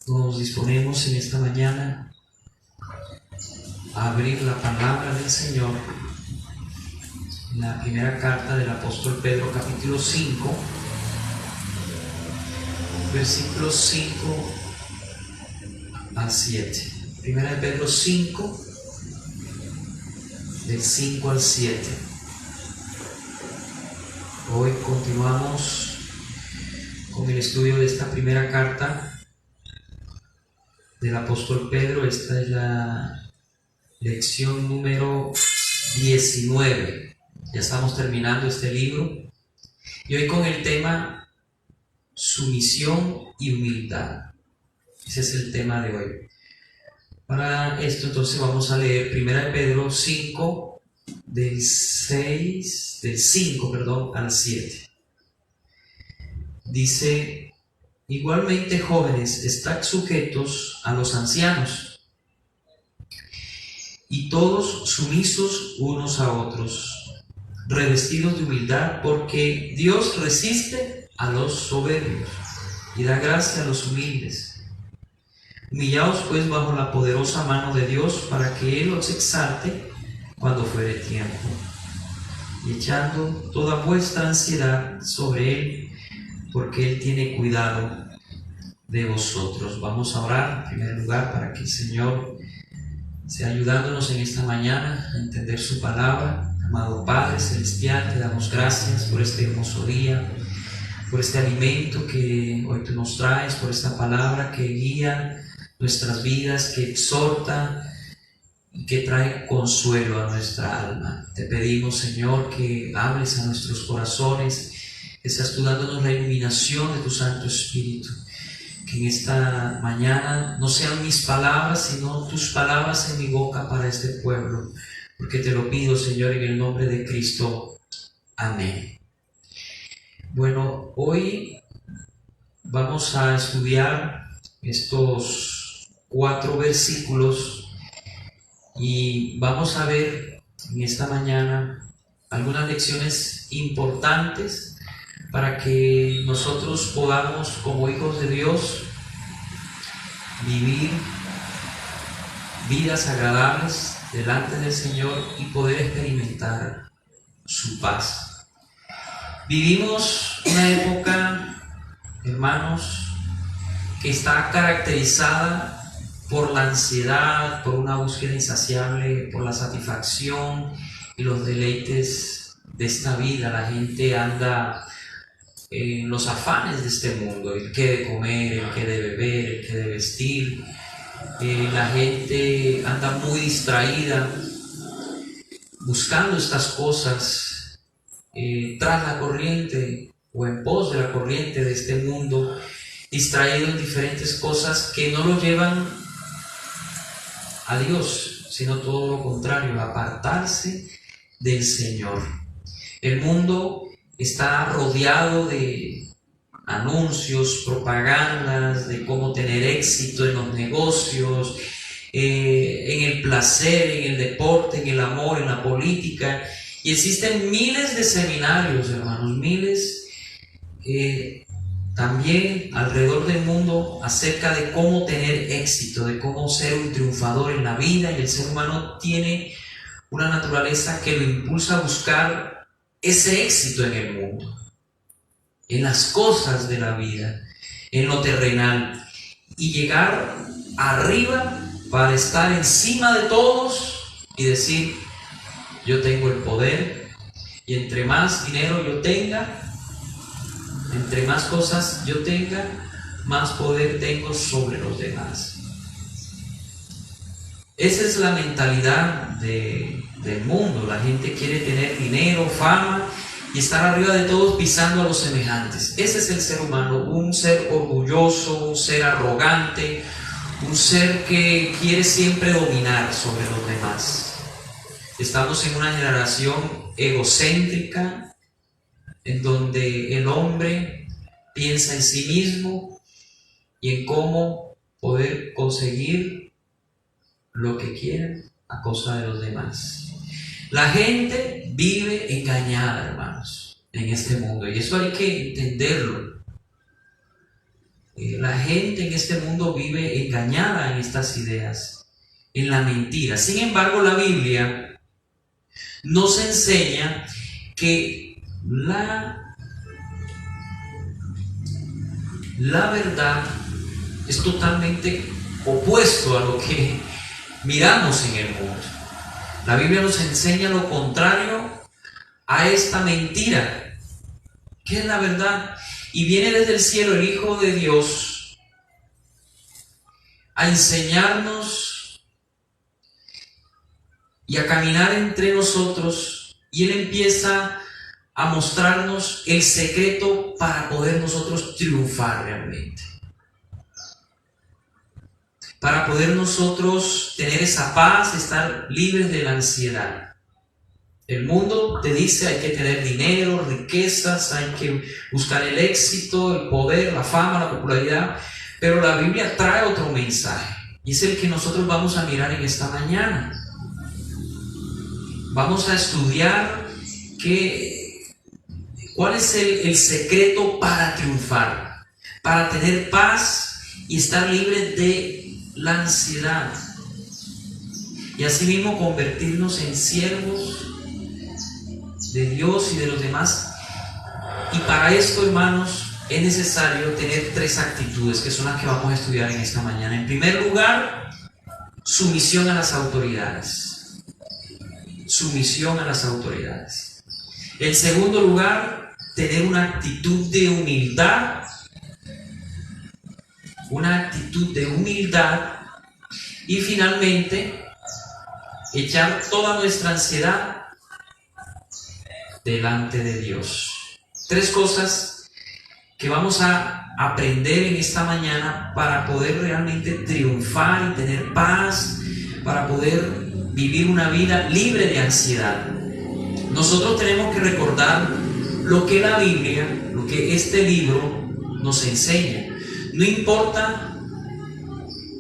Nos disponemos en esta mañana a abrir la palabra del Señor en la primera carta del apóstol Pedro, capítulo 5, versículos 5 al 7. Primera de Pedro 5, del 5 al 7. Hoy continuamos con el estudio de esta primera carta del apóstol Pedro. Esta es la lección número 19. Ya estamos terminando este libro. Y hoy con el tema sumisión y humildad. Ese es el tema de hoy. Para esto entonces vamos a leer 1 Pedro 5, del 5 al 7. Dice: igualmente, jóvenes, estad sujetos a los ancianos, y todos sumisos unos a otros, revestidos de humildad, porque Dios resiste a los soberbios y da gracia a los humildes. Humillaos pues bajo la poderosa mano de Dios, para que Él os exalte cuando fuere tiempo, y echando toda vuestra ansiedad sobre Él, porque Él tiene cuidado de vosotros. Vamos a orar en primer lugar para que el Señor sea ayudándonos en esta mañana a entender su palabra. Amado Padre Celestial, te damos gracias por este hermoso día, por este alimento que hoy tú nos traes, por esta palabra que guía nuestras vidas, que exhorta y que trae consuelo a nuestra alma. Te pedimos, Señor, que hables a nuestros corazones, que seas tú dándonos la iluminación de tu Santo Espíritu. Que en esta mañana no sean mis palabras, sino tus palabras en mi boca para este pueblo. Porque te lo pido, Señor, en el nombre de Cristo. Amén. Bueno, hoy vamos a estudiar estos 4 versículos y vamos a ver en esta mañana algunas lecciones importantes para que nosotros podamos, como hijos de Dios, vivir vidas agradables delante del Señor y poder experimentar su paz. Vivimos una época, hermanos, que está caracterizada por la ansiedad, por una búsqueda insaciable, por la satisfacción y los deleites de esta vida. La gente anda en los afanes de este mundo, el qué de comer, el qué de beber, el qué de vestir. La gente anda muy distraída buscando estas cosas tras la corriente o en pos de la corriente de este mundo, distraído en diferentes cosas que no lo llevan a Dios, sino todo lo contrario, apartarse del Señor. El mundo está rodeado de anuncios, propagandas de cómo tener éxito en los negocios, en el placer, en el deporte, en el amor, en la política, y existen miles de seminarios, hermanos, miles también alrededor del mundo acerca de cómo tener éxito, de cómo ser un triunfador en la vida. Y el ser humano tiene una naturaleza que lo impulsa a buscar ese éxito en el mundo, en las cosas de la vida, en lo terrenal, y llegar arriba para estar encima de todos y decir: yo tengo el poder, y entre más dinero yo tenga, entre más cosas yo tenga, más poder tengo sobre los demás. Esa es la mentalidad del mundo. La gente quiere tener dinero, fama y estar arriba de todos, pisando a los semejantes. Ese es el ser humano, un ser orgulloso, un ser arrogante, un ser que quiere siempre dominar sobre los demás. Estamos en una generación egocéntrica, en donde el hombre piensa en sí mismo y en cómo poder conseguir lo que quiere a costa de los demás. La gente vive engañada, hermanos, en este mundo, y eso hay que entenderlo. La gente en este mundo vive engañada en estas ideas, en la mentira. Sin embargo, la Biblia nos enseña que la verdad es totalmente opuesto a lo que miramos en el mundo. La Biblia nos enseña lo contrario a esta mentira, que es la verdad. Y viene desde el cielo el Hijo de Dios a enseñarnos y a caminar entre nosotros, y Él empieza a mostrarnos el secreto para poder nosotros triunfar realmente, para poder nosotros tener esa paz, estar libres de la ansiedad. El mundo te dice hay que tener dinero, riquezas, hay que buscar el éxito, el poder, la fama, la popularidad, pero la Biblia trae otro mensaje, y es el que nosotros vamos a mirar en esta mañana. Vamos a estudiar cuál es el secreto para triunfar, para tener paz y estar libre de la ansiedad, y asimismo convertirnos en siervos de Dios y de los demás. Y para esto, hermanos, es necesario tener 3 actitudes, que son las que vamos a estudiar en esta mañana. En primer lugar, sumisión a las autoridades. Sumisión a las autoridades. En segundo lugar, tener una actitud de humildad. Una actitud de humildad. Y finalmente, echar toda nuestra ansiedad delante de Dios. 3 cosas que vamos a aprender en esta mañana para poder realmente triunfar y tener paz, para poder vivir una vida libre de ansiedad. Nosotros tenemos que recordar lo que la Biblia, lo que este libro nos enseña. No importa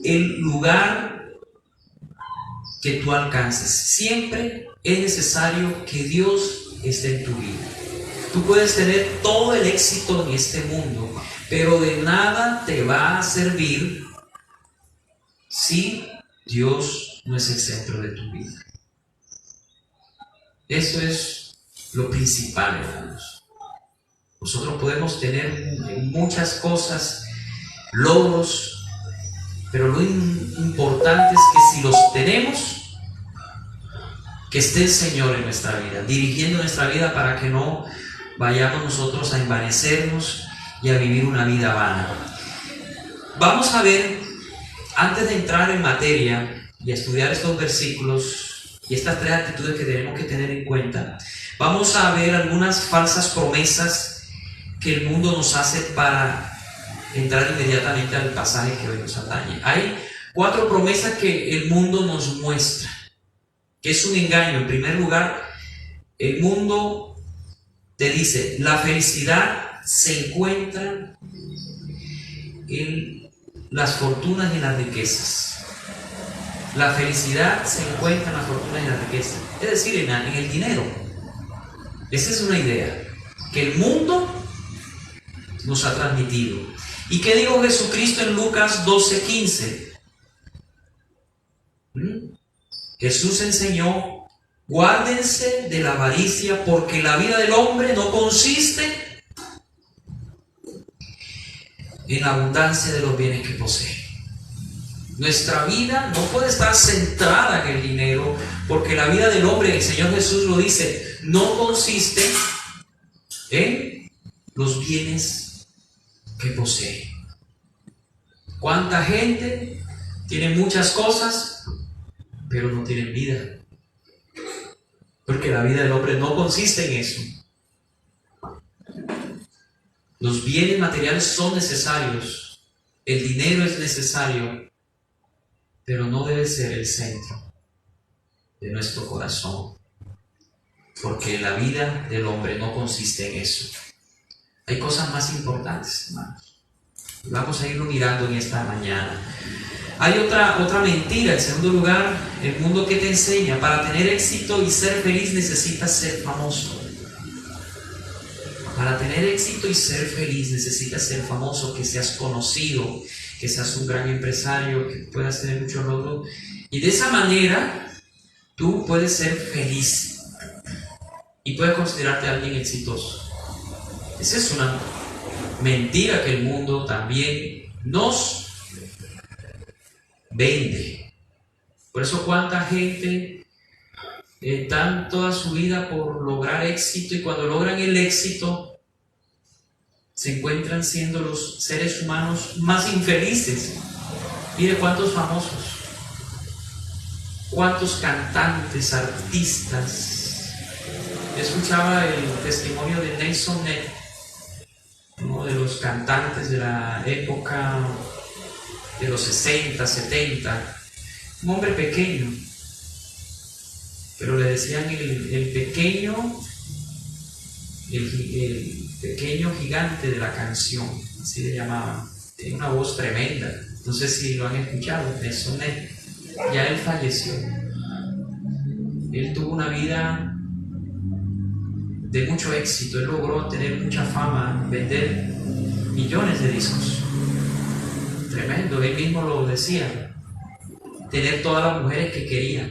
el lugar que tú alcances, siempre es necesario que Dios esté en tu vida. Tú puedes tener todo el éxito en este mundo, pero de nada te va a servir si Dios no es el centro de tu vida. Eso es lo principal, hermanos. Nosotros podemos tener muchas cosas, logros, pero lo importante es que si los tenemos, que esté el Señor en nuestra vida, dirigiendo nuestra vida, para que no vayamos nosotros a envanecernos y a vivir una vida vana. Vamos a ver, antes de entrar en materia y a estudiar estos versículos y estas 3 actitudes que tenemos que tener en cuenta, vamos a ver algunas falsas promesas que el mundo nos hace para entrar inmediatamente al pasaje que hoy nos atañe. Hay 4 promesas que el mundo nos muestra, que es un engaño. En primer lugar, el mundo te dice, la felicidad se encuentra en las fortunas y las riquezas. La felicidad se encuentra en las fortunas y las riquezas, es decir, en el dinero. Esa es una idea que el mundo nos ha transmitido. ¿Y qué dijo Jesucristo en Lucas 12:15? Jesús enseñó, guárdense de la avaricia, porque la vida del hombre no consiste en la abundancia de los bienes que posee. Nuestra vida no puede estar centrada en el dinero, porque la vida del hombre, el Señor Jesús lo dice, no consiste en los bienes que posee. ¿Cuánta gente tiene muchas cosas, pero no tienen vida? Porque la vida del hombre no consiste en eso. Los bienes materiales son necesarios, el dinero es necesario, pero no debe ser el centro de nuestro corazón, porque la vida del hombre no consiste en eso. Hay cosas más importantes, hermanos. Vamos a irlo mirando en esta mañana. Hay otra mentira. En segundo lugar, el mundo que te enseña, para tener éxito y ser feliz necesitas ser famoso. Para tener éxito y ser feliz necesitas ser famoso, que seas conocido, que seas un gran empresario, que puedas tener mucho logro. Y de esa manera tú puedes ser feliz y puedes considerarte alguien exitoso. Esa es una mentira que el mundo también nos vende. Por eso cuánta gente dan toda su vida por lograr éxito, y cuando logran el éxito se encuentran siendo los seres humanos más infelices. Mire cuántos famosos, cuántos cantantes, artistas. Yo escuchaba el testimonio de Nelson Ned, uno de los cantantes de la época de los 60, 70, un hombre pequeño, pero le decían el pequeño gigante de la canción, así le llamaban. Tiene una voz tremenda, no sé si lo han escuchado, Nelson Ned. Ya él falleció. Él tuvo una vida de mucho éxito, él logró tener mucha fama, vender millones de discos. Tremendo, él mismo lo decía, tener todas las mujeres que quería,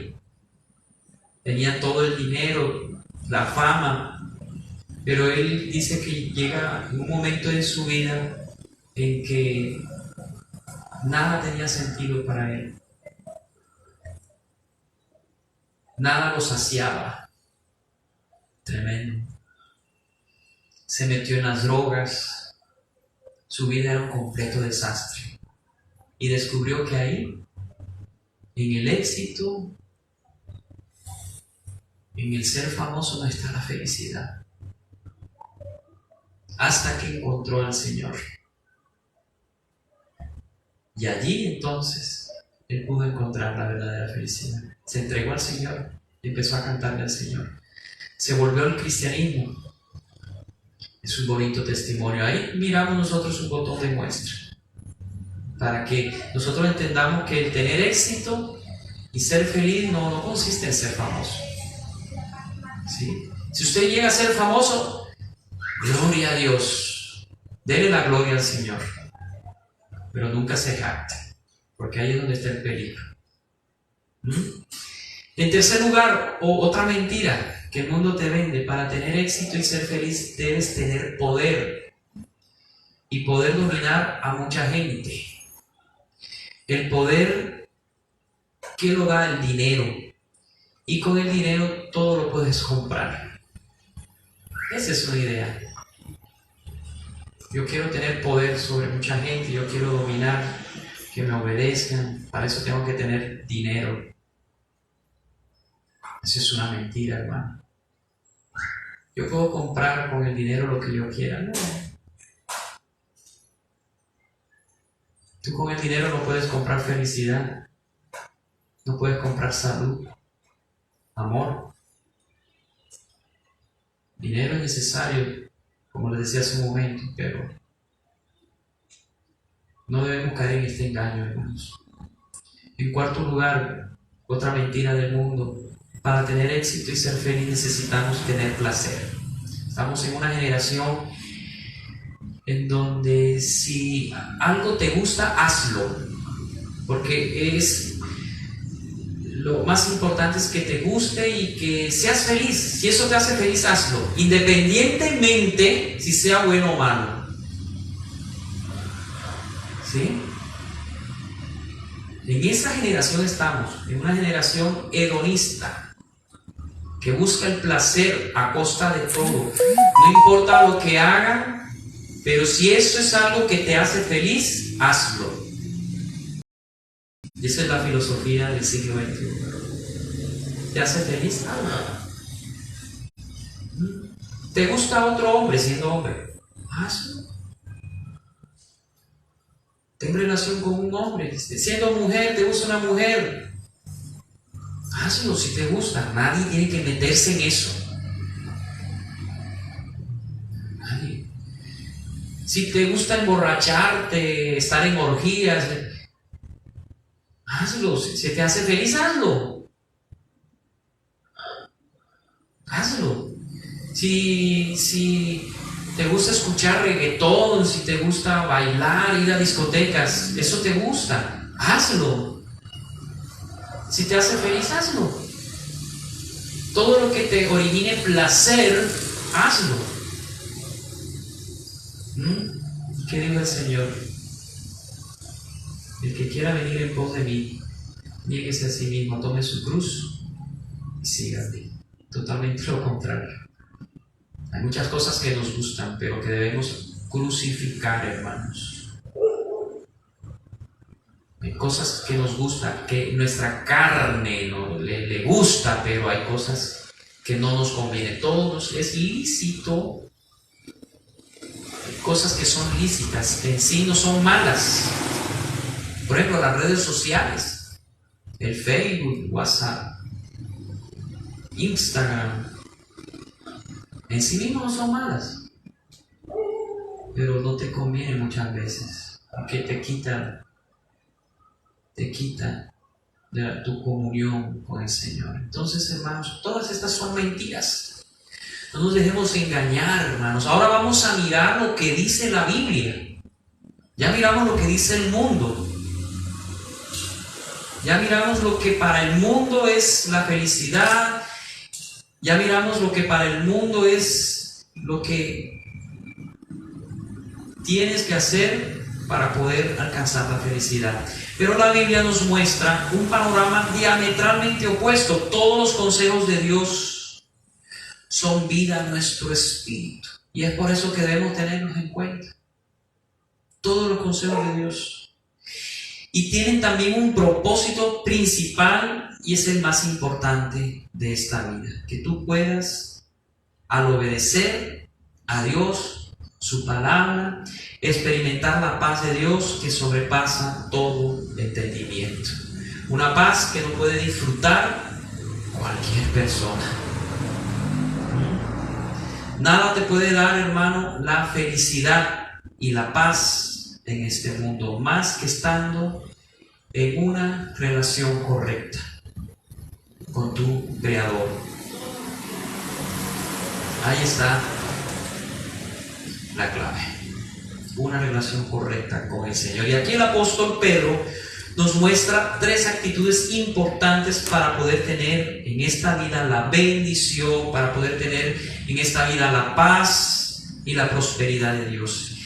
tenía todo el dinero, la fama, pero él dice que llega un momento en su vida en que nada tenía sentido para él, nada lo saciaba. Tremendo. Se metió en las drogas, su vida era un completo desastre, y descubrió que ahí, en el éxito, en el ser famoso, no está la felicidad, hasta que encontró al Señor. Y allí entonces él pudo encontrar la verdadera felicidad. Se entregó al Señor y empezó a cantarle al Señor. Se volvió al cristianismo. Es un bonito testimonio. Ahí miramos nosotros un botón de muestra para que nosotros entendamos que el tener éxito y ser feliz no consiste en ser famoso. ¿Sí? Si usted llega a ser famoso, gloria a Dios, dele la gloria al Señor, pero nunca se jacte, porque ahí es donde está el peligro. En tercer lugar, otra mentira que el mundo te vende: para tener éxito y ser feliz debes tener poder y poder dominar a mucha gente. El poder, ¿qué lo da? El dinero, y con el dinero todo lo puedes comprar. Esa es una idea. Yo quiero tener poder sobre mucha gente, yo quiero dominar, que me obedezcan, para eso tengo que tener dinero. Esa es una mentira, hermano. Yo puedo comprar con el dinero lo que yo quiera. No. Tú con el dinero no puedes comprar felicidad, no puedes comprar salud, amor. Dinero es necesario, como les decía hace un momento, pero no debemos caer en este engaño, hermanos. En cuarto lugar, otra mentira del mundo: para tener éxito y ser feliz necesitamos tener placer. Estamos en una generación en donde si algo te gusta, hazlo, porque lo más importante es que te guste y que seas feliz. Si eso te hace feliz, hazlo, independientemente si sea bueno o malo. ¿Sí? En esa generación estamos, en una generación hedonista, que busca el placer a costa de todo. No importa lo que hagan, pero si eso es algo que te hace feliz, hazlo. Y esa es la filosofía del siglo XXI. ¿Te hace feliz? Hazlo. ¿Te gusta otro hombre siendo hombre? Hazlo. Ten relación con un hombre. Siendo mujer, ¿te gusta una mujer? Hazlo si te gusta. Nadie tiene que meterse en eso. Nadie. Si te gusta emborracharte, estar en orgías, hazlo. Si te hace feliz, hazlo. Hazlo. Si te gusta escuchar reggaetón, si te gusta bailar, ir a discotecas, eso te gusta, hazlo. Si te hace feliz, hazlo. Todo lo que te origine placer, hazlo. ¿Qué dijo el Señor? El que quiera venir en pos de mí, niéguese a sí mismo, tome su cruz y sígame. Totalmente lo contrario. Hay muchas cosas que nos gustan, pero que debemos crucificar, hermanos. Hay cosas que nos gustan, que nuestra carne no le gusta, pero hay cosas que no nos convienen. Todo es lícito. Hay cosas que son lícitas, en sí no son malas. Por ejemplo, las redes sociales, el Facebook, WhatsApp, Instagram, en sí mismos no son malas, pero no te conviene muchas veces, porque te quita de tu comunión con el Señor. Entonces, hermanos, todas estas son mentiras. No nos dejemos engañar, hermanos. Ahora vamos a mirar lo que dice la Biblia. Ya miramos lo que dice el mundo. Ya miramos lo que para el mundo es la felicidad. Ya miramos lo que para el mundo es lo que tienes que hacer para poder alcanzar la felicidad. Pero la Biblia nos muestra un panorama diametralmente opuesto. Todos los consejos de Dios son vida a nuestro espíritu. Y es por eso que debemos tenerlos en cuenta. Todos los consejos de Dios. Y tienen también un propósito principal, y es el más importante de esta vida. Que tú puedas, al obedecer a Dios, su palabra, experimentar la paz de Dios que sobrepasa todo entendimiento. Una paz que no puede disfrutar cualquier persona. Nada te puede dar, hermano, la felicidad y la paz en este mundo, más que estando en una relación correcta con tu Creador. Ahí está la clave. Una relación correcta con el Señor. Y aquí el apóstol Pedro nos muestra 3 actitudes importantes para poder tener en esta vida la bendición, para poder tener en esta vida la paz y la prosperidad de Dios.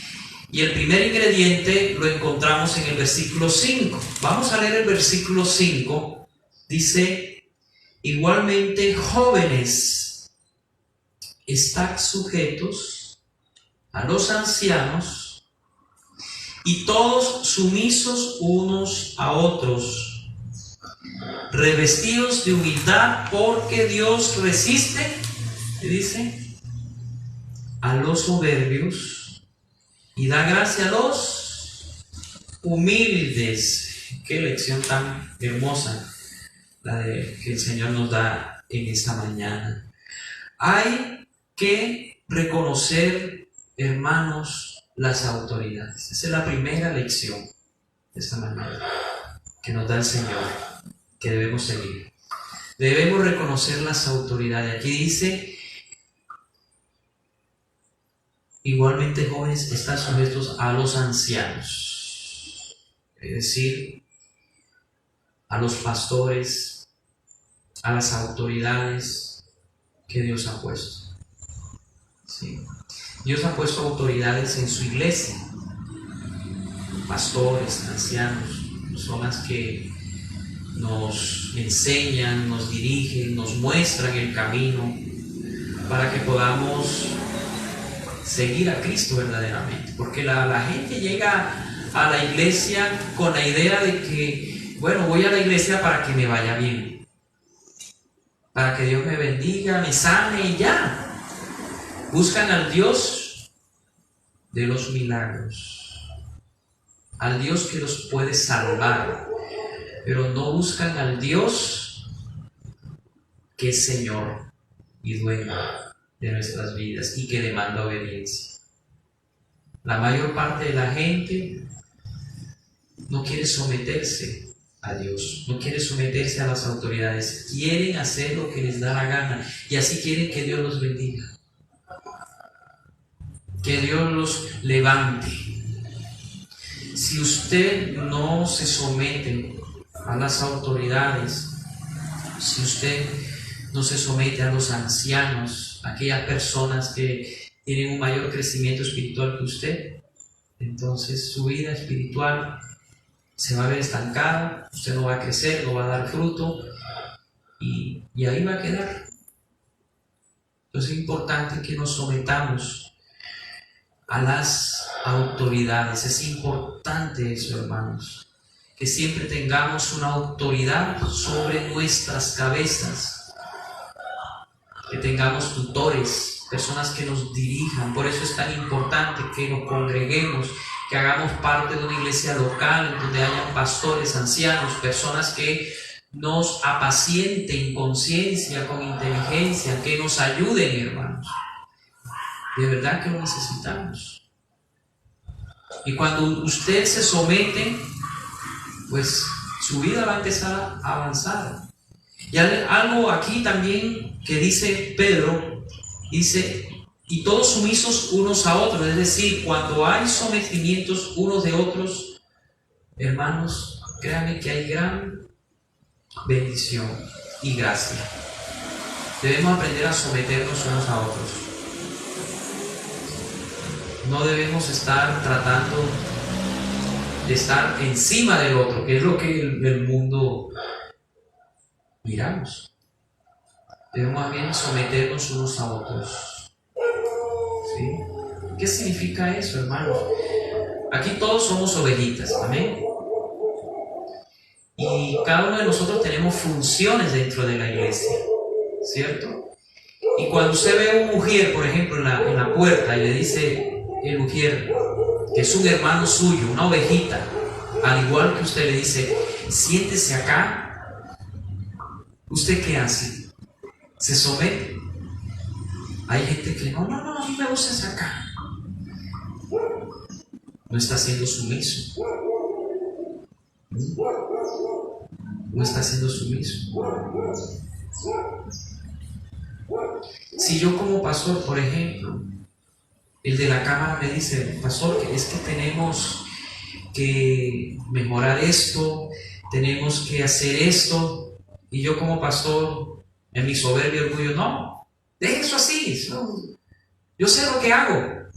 Y el primer ingrediente lo encontramos en el versículo 5. Vamos a leer el versículo 5. Dice: igualmente, jóvenes, estad sujetos a los ancianos y todos sumisos unos a otros, revestidos de humildad, porque Dios resiste, ¿qué dice? A los soberbios y da gracia a los humildes. Qué lección tan hermosa la que el Señor nos da en esta mañana. Hay que reconocer, hermanos, las autoridades. Esa es la primera lección de esta mañana que nos da el Señor, que debemos seguir. Debemos reconocer las autoridades. Aquí dice: igualmente, jóvenes, están sujetos a los ancianos, es decir, a los pastores, a las autoridades que Dios ha puesto. ¿Sí? Dios ha puesto autoridades en su iglesia, pastores, ancianos, personas que nos enseñan, nos dirigen, nos muestran el camino para que podamos seguir a Cristo verdaderamente. Porque la gente llega a la iglesia con la idea de que, bueno, voy a la iglesia para que me vaya bien, para que Dios me bendiga, me sane y ya. Buscan al Dios de los milagros, al Dios que los puede salvar, pero no buscan al Dios que es Señor y dueño de nuestras vidas y que demanda obediencia. La mayor parte de la gente no quiere someterse a Dios, no quiere someterse a las autoridades, quieren hacer lo que les da la gana y así quieren que Dios los bendiga. que Dios los levante. Si usted no se somete a las autoridades, si usted no se somete a los ancianos, a aquellas personas que tienen un mayor crecimiento espiritual que usted, entonces su vida espiritual se va a ver estancada, usted no va a crecer, no va a dar fruto y ahí va a quedar. Entonces es importante que nos sometamos a las autoridades. Es importante eso, hermanos, que siempre tengamos una autoridad sobre nuestras cabezas, que tengamos tutores, personas que nos dirijan. Por eso es tan importante que nos congreguemos, que hagamos parte de una iglesia local donde hayan pastores, ancianos, personas que nos apacienten con conciencia, con inteligencia, que nos ayuden, hermanos. De verdad que lo necesitamos. Y cuando usted se somete, pues su vida va a empezar a avanzar. Y algo aquí también que dice Pedro, dice, y todos sumisos unos a otros, es decir, cuando hay sometimientos unos de otros, hermanos, créanme que hay gran bendición y gracia. Debemos aprender a someternos unos a otros. No debemos estar tratando de estar encima del otro, que es lo que el mundo miramos. Debemos bien someternos unos a otros. ¿Sí? ¿Qué significa eso, hermanos? Aquí todos somos ovejitas, amén. Y cada uno de nosotros tenemos funciones dentro de la iglesia, ¿cierto? Y cuando usted ve a un mujer, por ejemplo, en la puerta y le dice el mujer que es un hermano suyo, una ovejita, al igual que usted le dice, siéntese acá, ¿usted qué hace? ¿Se somete? Hay gente que no me gusta acá. No está siendo sumiso. No está siendo sumiso. Si yo como pastor, por ejemplo, el de la cámara me dice, pastor, que es que tenemos que mejorar esto, tenemos que hacer esto, y yo como pastor, en mi soberbio orgullo, no, deje eso así, yo sé lo que hago.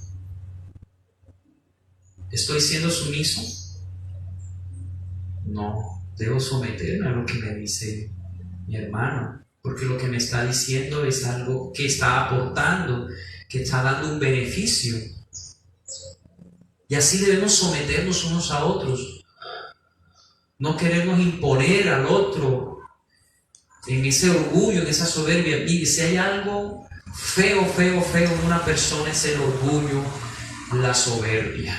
¿Estoy siendo sumiso? No, debo someterme a lo que me dice mi hermano, porque lo que me está diciendo es algo que está aportando, que está dando un beneficio. Y así debemos someternos unos a otros. No queremos imponer al otro en ese orgullo, en esa soberbia. Mire, si hay algo feo en una persona, es el orgullo, la soberbia.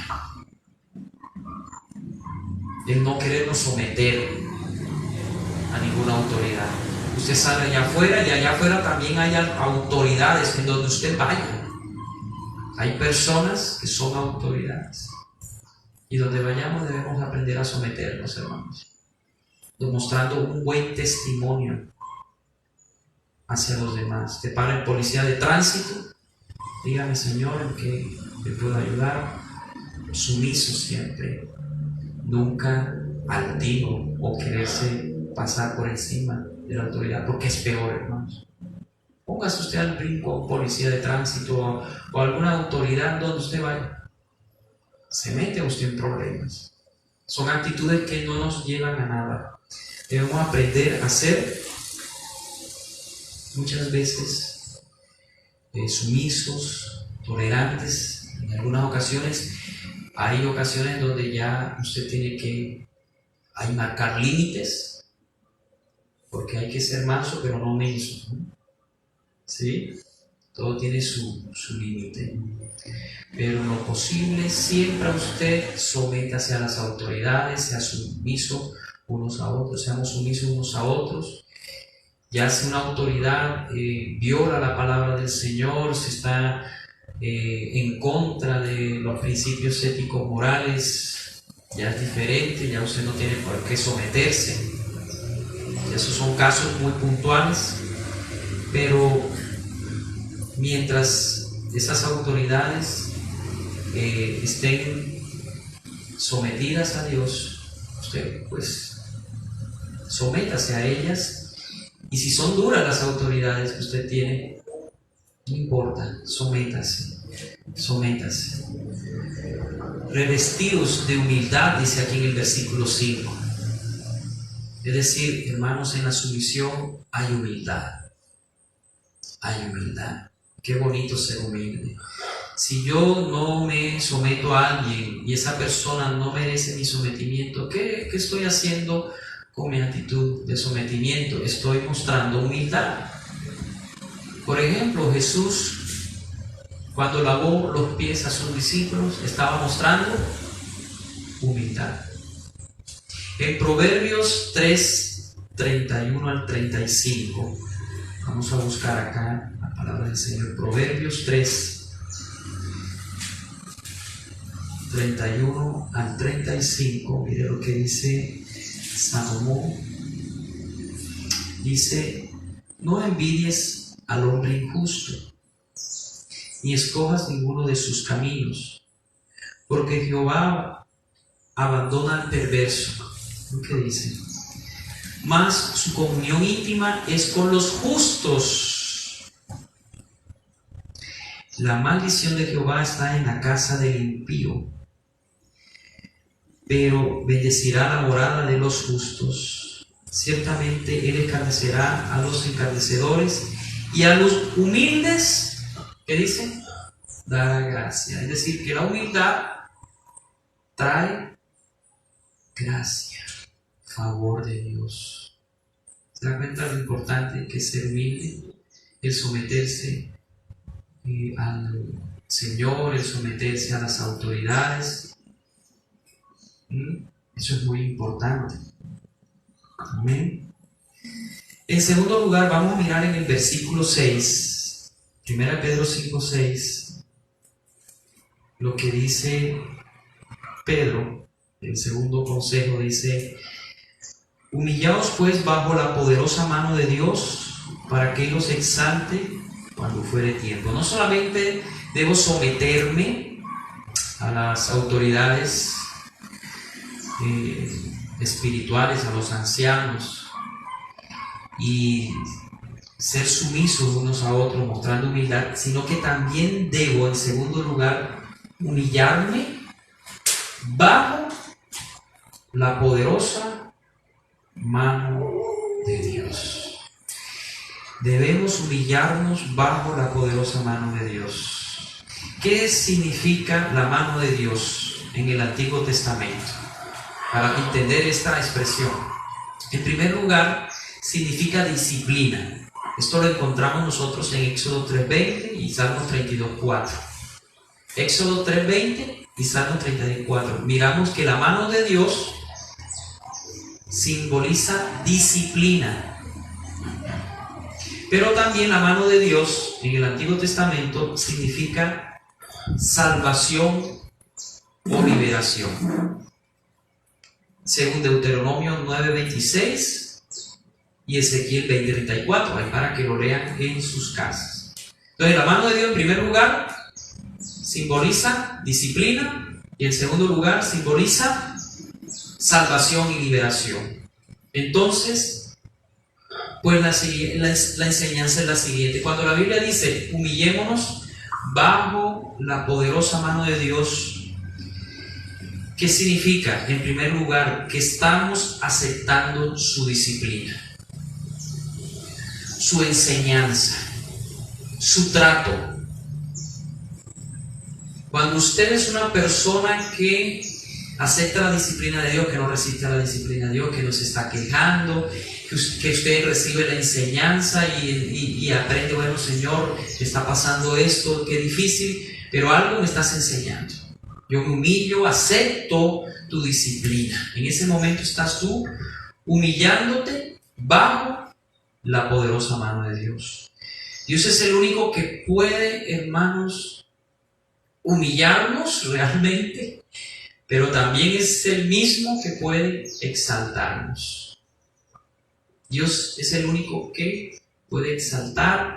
El no querernos someter a ninguna autoridad. Usted sale allá afuera y allá afuera también hay autoridades en donde usted vaya. Hay personas que son autoridades. Y donde vayamos debemos aprender a someternos, hermanos. Demostrando un buen testimonio hacia los demás. Te para el policía de tránsito. Dígame, Señor, en qué le puedo ayudar. Sumiso siempre. Nunca altivo o quererse pasar por encima de la autoridad, porque es peor, hermanos. Póngase usted al brinco a un policía de tránsito o alguna autoridad donde usted vaya. Se mete usted en problemas. Son actitudes que no nos llevan a nada. Debemos aprender a ser muchas veces sumisos, tolerantes. En algunas ocasiones hay ocasiones donde ya usted tiene que marcar límites, porque hay que ser manso pero no menso, ¿no? ¿Sí? Todo tiene su límite. Pero en lo posible siempre usted sométase a las autoridades, sea sumiso unos a otros, seamos sumisos unos a otros. Ya si una autoridad viola la palabra del Señor, si está en contra de los principios éticos morales, ya es diferente, ya usted no tiene por qué someterse. Esos son casos muy puntuales, pero mientras esas autoridades estén sometidas a Dios, usted pues sométase a ellas. Y si son duras las autoridades que usted tiene, no importa, sométase. Revestidos de humildad, dice aquí en el versículo 5. Es decir, hermanos, en la sumisión hay humildad. Qué bonito ser humilde. Si yo no me someto a alguien y esa persona no merece mi sometimiento, ¿qué estoy haciendo con mi actitud de sometimiento? Estoy mostrando humildad. Por ejemplo, Jesús, cuando lavó los pies a sus discípulos, estaba mostrando humildad. En Proverbios 3, 31 al 35, vamos a buscar acá la palabra del Señor. Proverbios 3, 31 al 35, mire lo que dice Salomón. Dice: no envidies al hombre injusto, ni escojas ninguno de sus caminos, porque Jehová abandona al perverso. ¿Lo que dice? Mas su comunión íntima es con los justos. La maldición de Jehová está en la casa del impío, pero bendecirá la morada de los justos. Ciertamente Él escarnecerá a los encarnecedores, y a los humildes, ¿qué dice? Dará gracia. Es decir, que la humildad trae gracia, favor de Dios. ¿Se da cuenta de lo importante que es ser humilde? El someterse al Señor, el someterse a las autoridades. Eso es muy importante. Amén. En segundo lugar, vamos a mirar en el versículo 6, 1 Pedro 5, 6, lo que dice Pedro. El segundo consejo dice: humillaos pues bajo la poderosa mano de Dios, para que Él os exalte cuando fuere tiempo. No solamente debo someterme a las autoridades espirituales, a los ancianos, y ser sumisos unos a otros, mostrando humildad, sino que también debo, en segundo lugar, humillarme bajo la poderosa mano de Dios. Debemos humillarnos bajo la poderosa mano de Dios. ¿Qué significa la mano de Dios en el Antiguo Testamento? Para entender esta expresión, en primer lugar, significa disciplina. Esto lo encontramos nosotros en Éxodo 3:20 y Salmos 32:4. Éxodo 3:20 y Salmos 32:4. Miramos que la mano de Dios simboliza disciplina. Pero también la mano de Dios en el Antiguo Testamento significa salvación o liberación. Según Deuteronomio 9:26 y Ezequiel 20:34, ahí para que lo lean en sus casas. Entonces, la mano de Dios en primer lugar simboliza disciplina y en segundo lugar simboliza salvación y liberación. Entonces, pues la enseñanza es la siguiente. Cuando la Biblia dice humillémonos bajo la poderosa mano de Dios, ¿qué significa? En primer lugar, que estamos aceptando su disciplina, su enseñanza, su trato. Cuando usted es una persona que acepta la disciplina de Dios, que no resiste a la disciplina de Dios, que no se está quejando, que usted recibe la enseñanza y aprende, bueno, Señor, está pasando esto, qué difícil, pero algo me estás enseñando. Yo me humillo, acepto tu disciplina. En ese momento estás tú humillándote bajo la poderosa mano de Dios. Dios es el único que puede, hermanos, humillarnos realmente, pero también es el mismo que puede exaltarnos. Dios es el único que puede exaltar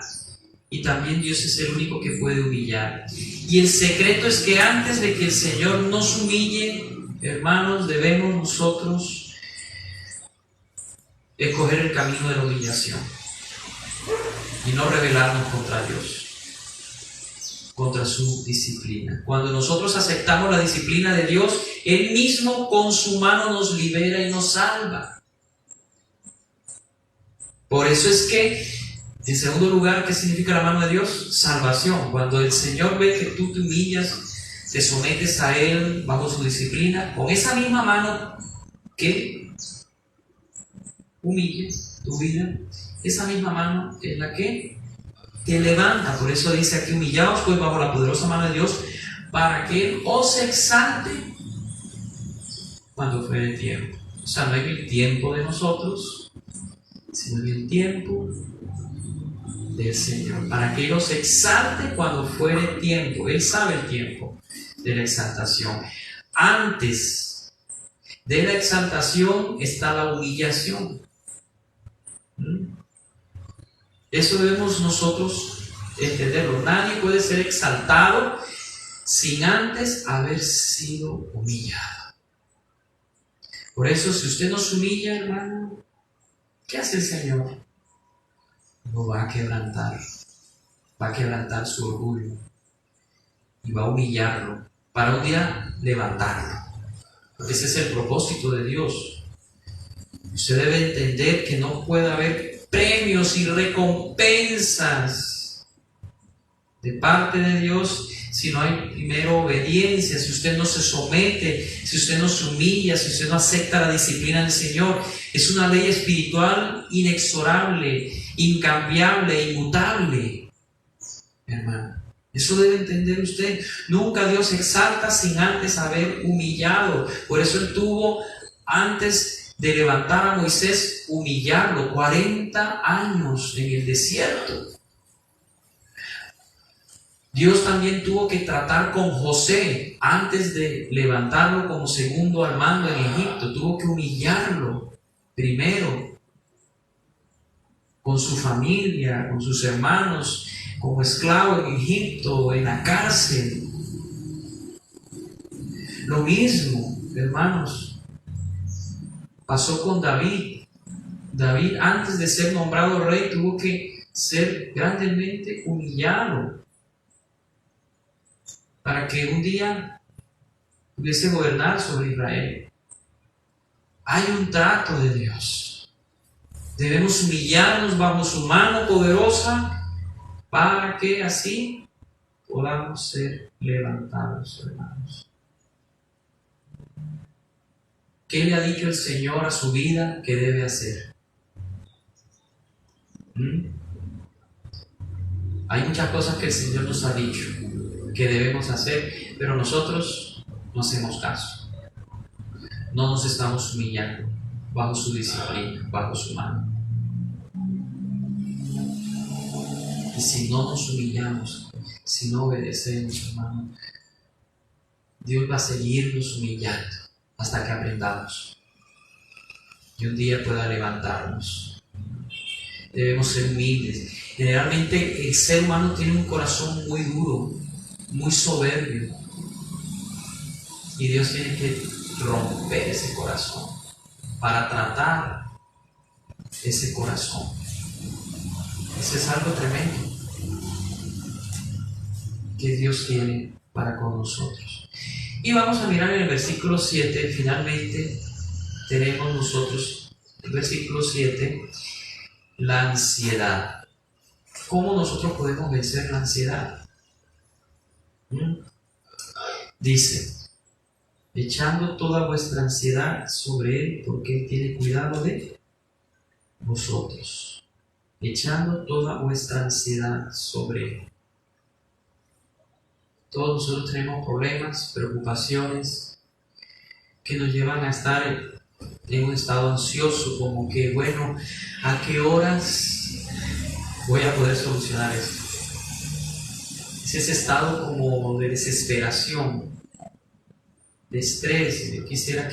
y también Dios es el único que puede humillar. Y el secreto es que antes de que el Señor nos humille, hermanos, debemos nosotros escoger el camino de la humillación y no rebelarnos contra Dios, contra su disciplina. Cuando nosotros aceptamos la disciplina de Dios, Él mismo con su mano nos libera y nos salva. Por eso es que, en segundo lugar, ¿qué significa la mano de Dios? Salvación. Cuando el Señor ve que tú te humillas, te sometes a Él bajo su disciplina, con esa misma mano que humilla tu vida, esa misma mano es la que te levanta. Por eso dice aquí: humillaos pues bajo la poderosa mano de Dios, para que Él os exalte cuando fuere el tiempo. O sea, no hay el tiempo de nosotros, sino el tiempo del Señor, para que Él os exalte cuando fuere tiempo. Él sabe el tiempo de la exaltación. Antes de la exaltación está la humillación. Eso debemos nosotros entenderlo. Nadie puede ser exaltado sin antes haber sido humillado. Por eso, si usted no se humilla, hermano, ¿qué hace el Señor? Lo va a quebrantar su orgullo y va a humillarlo para un día levantarlo. Porque ese es el propósito de Dios. Usted debe entender que no puede haber premios y recompensas de parte de Dios si no hay primero obediencia, si usted no se somete, si usted no se humilla, si usted no acepta la disciplina del Señor. Es una ley espiritual inexorable, incambiable, inmutable, hermano. Eso debe entender usted. Nunca Dios exalta sin antes haber humillado. Por eso Él tuvo, antes de levantar a Moisés, humillarlo 40 años en el desierto. Dios también tuvo que tratar con José antes de levantarlo como segundo al mando en Egipto. Tuvo que humillarlo primero con su familia, con sus hermanos, como esclavo en Egipto, en la cárcel. Lo mismo, hermanos, pasó con David. David, antes de ser nombrado rey, tuvo que ser grandemente humillado para que un día pudiese gobernar sobre Israel. Hay un trato de Dios. Debemos humillarnos bajo su mano poderosa para que así podamos ser levantados, hermanos. ¿Qué le ha dicho el Señor a su vida que debe hacer? Hay muchas cosas que el Señor nos ha dicho que debemos hacer, pero nosotros no hacemos caso. No nos estamos humillando bajo su disciplina, bajo su mano. Y si no nos humillamos, si no obedecemos, hermano, Dios va a seguirnos humillando hasta que aprendamos y un día pueda levantarnos. Debemos ser humildes. Generalmente el ser humano tiene un corazón muy duro, muy soberbio, y Dios tiene que romper ese corazón para tratar ese corazón. Eso es algo tremendo que Dios quiere para con nosotros. Y vamos a mirar en el versículo 7, finalmente tenemos nosotros, el versículo 7, la ansiedad. ¿Cómo nosotros podemos vencer la ansiedad? Dice: echando toda vuestra ansiedad sobre Él, porque Él tiene cuidado de vosotros. Echando toda vuestra ansiedad sobre Él. Todos nosotros tenemos problemas, preocupaciones que nos llevan a estar en un estado ansioso, como que, bueno, ¿a qué horas voy a poder solucionar esto? Es ese estado como de desesperación, de estrés, de quisiera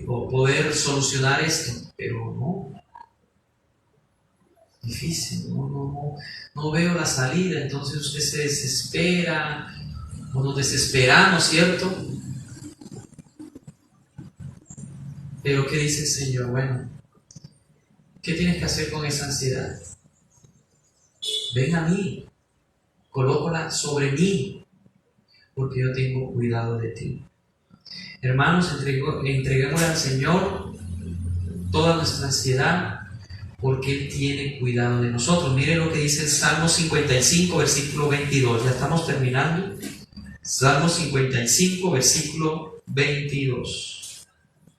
poder solucionar esto, pero no. difícil, no veo la salida, entonces usted se desespera, o nos desesperamos, ¿cierto? Pero ¿qué dice el Señor? Bueno, ¿qué tienes que hacer con esa ansiedad? Ven a mí, colócala sobre mí, porque yo tengo cuidado de ti. Hermanos, entreguémosle al Señor toda nuestra ansiedad, porque Él tiene cuidado de nosotros. Miren lo que dice el Salmo 55, versículo 22. Ya estamos terminando. Salmo 55, versículo 22.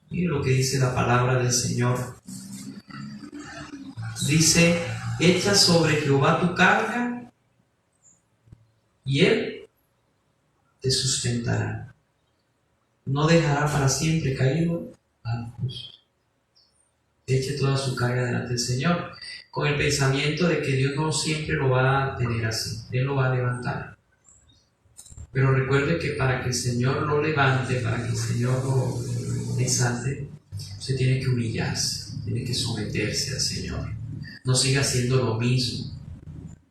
Miren lo que dice la palabra del Señor. Dice: echa sobre Jehová tu carga, y Él te sustentará. No dejará para siempre caído al justo. Eche toda su carga delante del Señor, con el pensamiento de que Dios no siempre lo va a tener así, Él lo va a levantar. Pero recuerde que para que el Señor lo levante, para que el Señor lo exalte, usted tiene que humillarse, tiene que someterse al Señor. No siga haciendo lo mismo,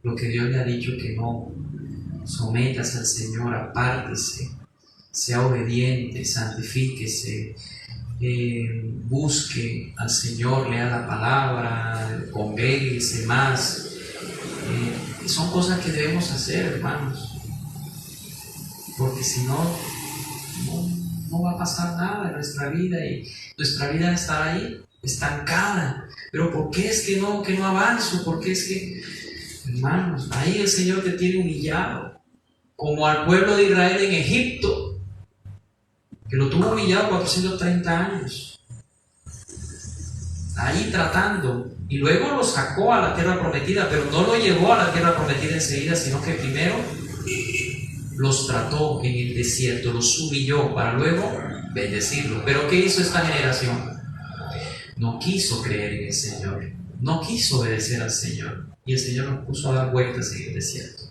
lo que Dios le ha dicho que no. Sométase al Señor, apártese, sea obediente, santifíquese, busque al Señor, lea la palabra, congréguese más. Son cosas que debemos hacer, hermanos, porque si no va a pasar nada en nuestra vida, y nuestra vida estará ahí estancada. Pero ¿por qué es que no avanzo? ¿Por qué es que, hermanos, ahí el Señor te tiene humillado, como al pueblo de Israel en Egipto, que lo tuvo humillado 430 años, ahí tratando, y luego lo sacó a la tierra prometida, pero no lo llevó a la tierra prometida enseguida, sino que primero los trató en el desierto, los humilló para luego bendecirlos. Pero ¿qué hizo esta generación? No quiso creer en el Señor, no quiso obedecer al Señor, y el Señor nos puso a dar vueltas en el desierto.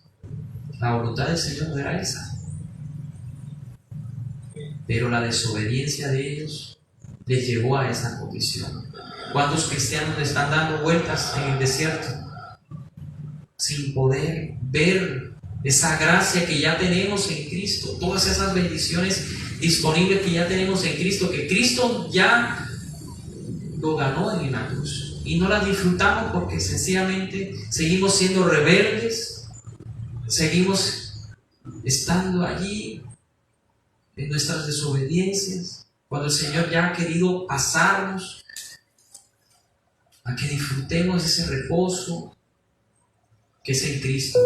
La voluntad del Señor no era esa, pero la desobediencia de ellos les llevó a esa condición. ¿Cuántos cristianos están dando vueltas en el desierto sin poder ver esa gracia que ya tenemos en Cristo, todas esas bendiciones disponibles que ya tenemos en Cristo, que Cristo ya lo ganó en la cruz, y no las disfrutamos porque sencillamente seguimos siendo rebeldes, seguimos estando allí en nuestras desobediencias, cuando el Señor ya ha querido pasarnos a que disfrutemos ese reposo que es en Cristo,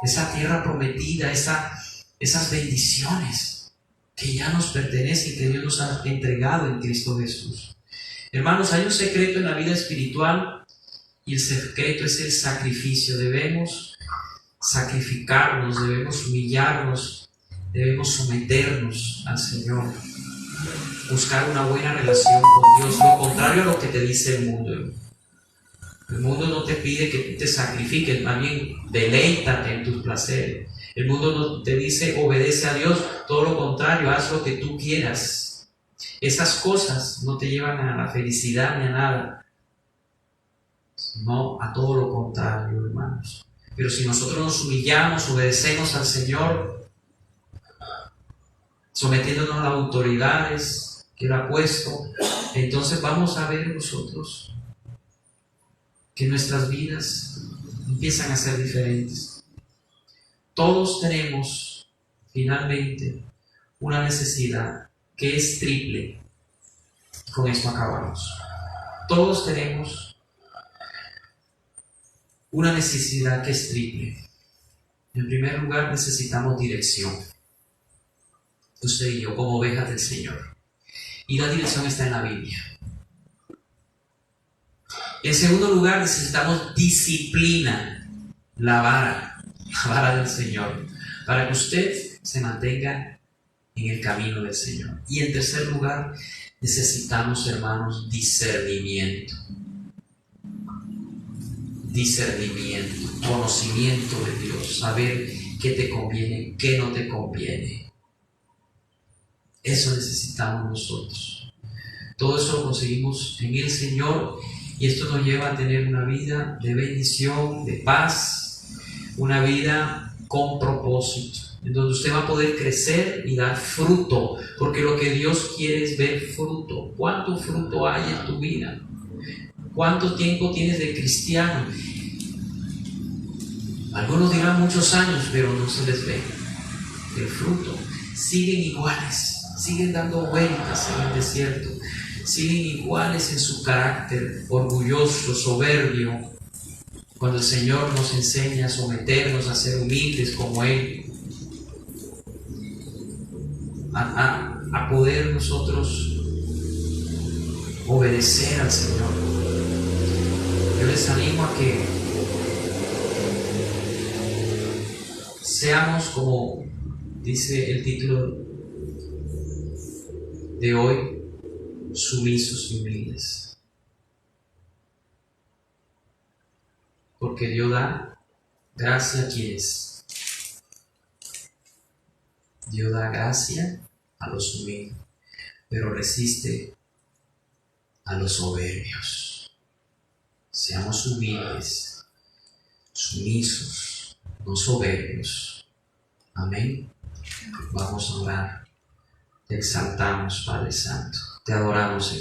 esa tierra prometida, esas bendiciones que ya nos pertenecen y que Dios nos ha entregado en Cristo Jesús. Hermanos, hay un secreto en la vida espiritual, y el secreto es el sacrificio. Debemos sacrificarnos, debemos humillarnos, debemos someternos al Señor, buscar una buena relación con Dios, lo contrario a lo que te dice el mundo. El mundo no te pide que tú te sacrifiques, más bien deleítate en tus placeres. El mundo no te dice obedece a Dios, todo lo contrario, haz lo que tú quieras. Esas cosas no te llevan a la felicidad ni a nada, sino a todo lo contrario, hermanos. Pero si nosotros nos humillamos, obedecemos al Señor, sometiéndonos a las autoridades que Él ha puesto, entonces vamos a ver nosotros que nuestras vidas empiezan a ser diferentes. Todos tenemos finalmente una necesidad que es triple. Con esto acabamos. Todos tenemos una necesidad que es triple. En primer lugar, necesitamos dirección. Usted y yo, como ovejas del Señor. Y la dirección está en la Biblia. En segundo lugar, necesitamos disciplina, la vara del Señor, para que usted se mantenga en el camino del Señor. Y en tercer lugar, necesitamos, hermanos, discernimiento, conocimiento de Dios, saber qué te conviene, qué no te conviene. Eso necesitamos nosotros. Todo eso lo conseguimos en el Señor, Y esto nos lleva a tener una vida de bendición, de paz, una vida con propósito, en donde usted va a poder crecer y dar fruto, porque lo que Dios quiere es ver fruto. ¿Cuánto fruto hay en tu vida? ¿Cuánto tiempo tienes de cristiano? Algunos dirán muchos años, pero no se les ve el fruto. Siguen iguales, siguen dando vueltas en el desierto, siguen iguales en su carácter, orgulloso, soberbio, cuando el Señor nos enseña a someternos, a ser humildes como Él, a poder nosotros obedecer al Señor. Yo les animo a que seamos, como dice el título de hoy, sumisos y humildes. Porque Dios da gracia a quienes. Dios da gracia a los humildes, pero resiste a los soberbios. Seamos humildes, sumisos, no soberbios. Amén. Vamos a orar. Te exaltamos, Padre Santo. Te adoramos, Señor.